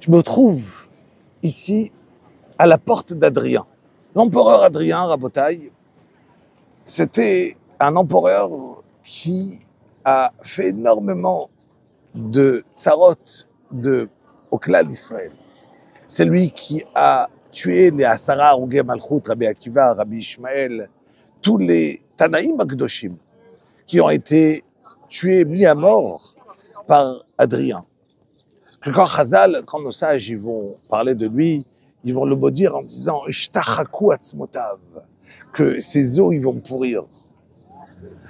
Je me trouve ici à la porte d'Adrien. L'empereur Adrien, Rabotaï, c'était un empereur qui a fait énormément de tsarot au clan d'Israël. C'est lui qui a tué les Asara Arugei Malchut, Rabbi Akiva, Rabbi Ishmael, tous les Tanaïm Akdoshim qui ont été tués, mis à mort par Adrien. Que quand nos sages ils vont parler de lui, ils vont le maudire en disant que ses os ils vont pourrir.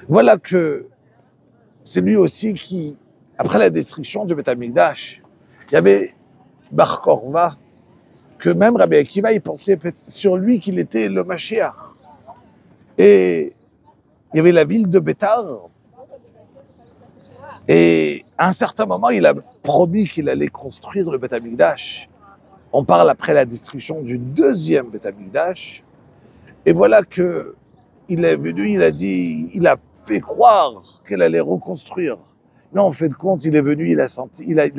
Voilà que c'est lui aussi qui, après la destruction du Beth Amikdash, il y avait Bar Korva, que même Rabbi Akiva, il pensait sur lui qu'il était le Mashiach. Et il y avait la ville de Bétar. Et à un certain moment, il a promis qu'il allait construire le Beth Amikdash. On parle après la destruction du deuxième Beth Amikdash. Et voilà que il est venu, il a dit, il a fait croire qu'il allait reconstruire. Non, en fait de compte, il est venu, il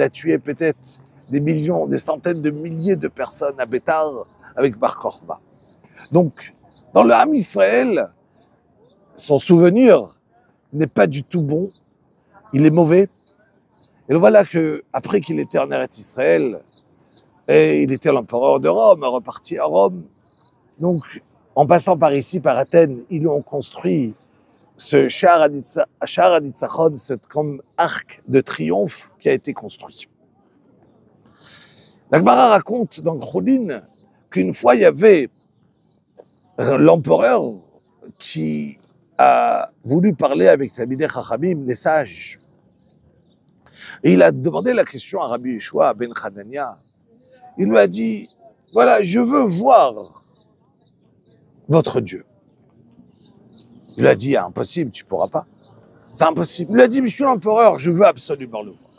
a tué peut-être des millions, des centaines de milliers de personnes à Bétar avec Bar Korba. Donc, dans le Ham Israël, son souvenir n'est pas du tout bon. Il est mauvais. Et voilà que après qu'il était en Eretz Israël, et il était l'empereur de Rome, reparti à Rome. Donc, en passant par ici, par Athènes, ils ont construit ce Sha'ar HaNitzachon, cet comme arc de triomphe qui a été construit. La Gemara raconte dans Choulin qu'une fois il y avait l'empereur qui a voulu parler avec Talmidei Chachamim, les sages. Et il a demandé la question à Rabbi Yeshua ben Hanania. Il lui a dit, voilà, je veux voir votre Dieu. Il lui a dit, impossible, tu ne pourras pas. C'est impossible. Il lui a dit, monsieur l'empereur, je veux absolument le voir.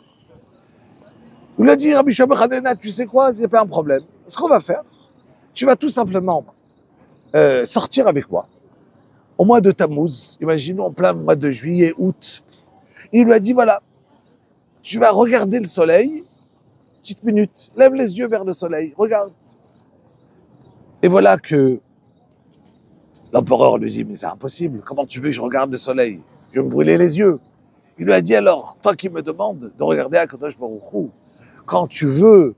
Il lui a dit, Rabbi Yeshua ben Hanania, tu sais quoi, il n'y a pas un problème. Ce qu'on va faire, tu vas tout simplement sortir avec moi. Au mois de Tammuz, imaginons en plein mois de juillet, août. Il lui a dit, voilà, tu vas regarder le soleil, petite minute, lève les yeux vers le soleil, regarde. Et voilà que l'empereur lui dit, mais c'est impossible, comment tu veux que je regarde le soleil? Je vais me brûler les yeux. Il lui a dit, alors, toi qui me demandes de regarder Akadosh Baruch Hu, quand tu veux,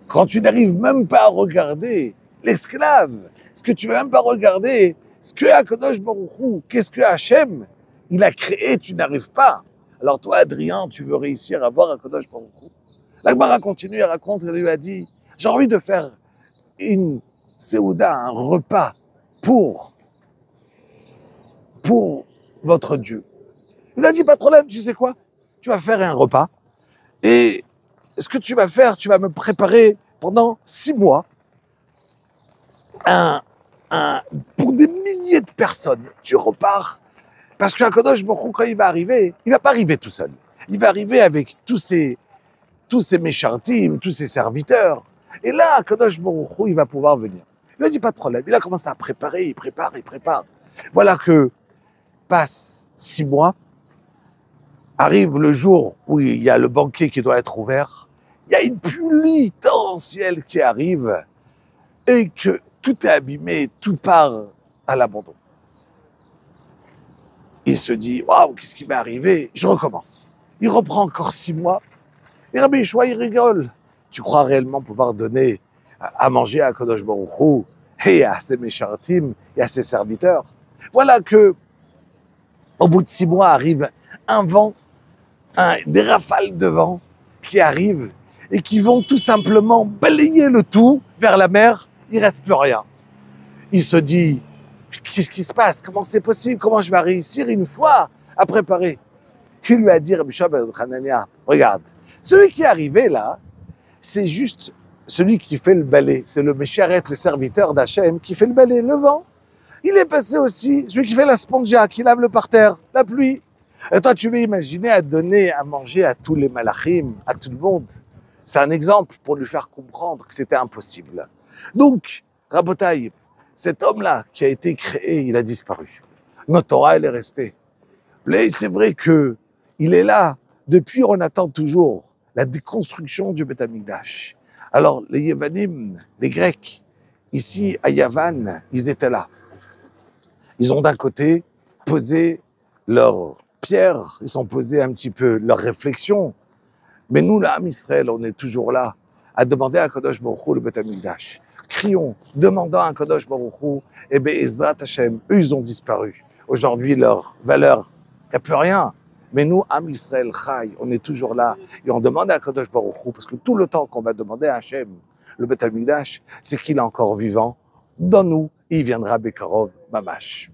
quand tu n'arrives même pas à regarder l'esclave, est-ce que tu ne veux même pas regarder ce que Akadosh Baruch Hu, qu'est-ce que Hachem, il a créé, tu n'arrives pas. Alors toi, Adrien, tu veux réussir à voir Akadosh Baruch Hu. La Gemara continue, elle raconte, elle lui a dit, j'ai envie de faire une séouda, un repas pour votre Dieu. Il lui a dit, pas de problème, tu sais quoi? Tu vas faire un repas et ce que tu vas faire, tu vas me préparer pendant 6 mois pour des milliers de personnes. Tu repars parce qu'Akadosh Baruch Hu, quand il va arriver, il va pas arriver tout seul. Il va arriver avec tous ses méchantim, tous ses serviteurs. Et là, Akadosh Baruch Hu, il va pouvoir venir. Il lui a dit, pas de problème. Il a commencé à préparer, il prépare. Voilà que passe 6 mois, arrive le jour où il y a le banquet qui doit être ouvert, il y a une pluie torrentielle qui arrive et que tout est abîmé, tout part à l'abandon. Il se dit, waouh, qu'est-ce qui m'est arrivé? Je recommence. Il reprend encore 6 mois. Et Rabbi Yeshua, il rigole. Tu crois réellement pouvoir donner à manger à Kadosh Baruch Hu et à ses méchartim et à ses serviteurs? Voilà que, au bout de 6 mois, arrive un vent, des rafales de vent qui arrivent et qui vont tout simplement balayer le tout vers la mer. Il ne reste plus rien. Il se dit, qu'est-ce qui se passe? Comment c'est possible? Comment je vais réussir une fois à préparer? Il lui a dit, Rabbi Yeshua ben Hanania, regarde, celui qui est arrivé là, c'est juste celui qui fait le balai. C'est le Mesharet, le serviteur d'Hachem, qui fait le balai, le vent. Il est passé aussi, celui qui fait la spongia, qui lave le parterre, la pluie. Et toi, tu veux imaginer à donner à manger à tous les malachim, à tout le monde. C'est un exemple pour lui faire comprendre que c'était impossible. Donc, Rabotaï, cet homme-là qui a été créé, il a disparu. Notre Torah, elle est restée. Mais c'est vrai que il est là. Depuis, on attend toujours la déconstruction du Beth Amikdash. Alors, les Yévanim, les Grecs, ici à Yavan, ils étaient là. Ils ont d'un côté posé leurs pierres, ils ont posé un petit peu leurs réflexions. Mais nous, l'âme Israël, on est toujours là à demander à Kadosh Baruch Hu le Beth Amikdash. Crions, demandant à Kadosh Baruch Hu, et Be'ezrat Hashem, eux, ils ont disparu. Aujourd'hui, leur valeur, il n'y a plus rien. Mais nous, Am Israël, Chai, on est toujours là et on demande à Kadosh Baruch Hu, parce que tout le temps qu'on va demander à Hashem, le Beth Amikdash, c'est qu'il est encore vivant. Dans nous, il viendra Bekarov, Mamash.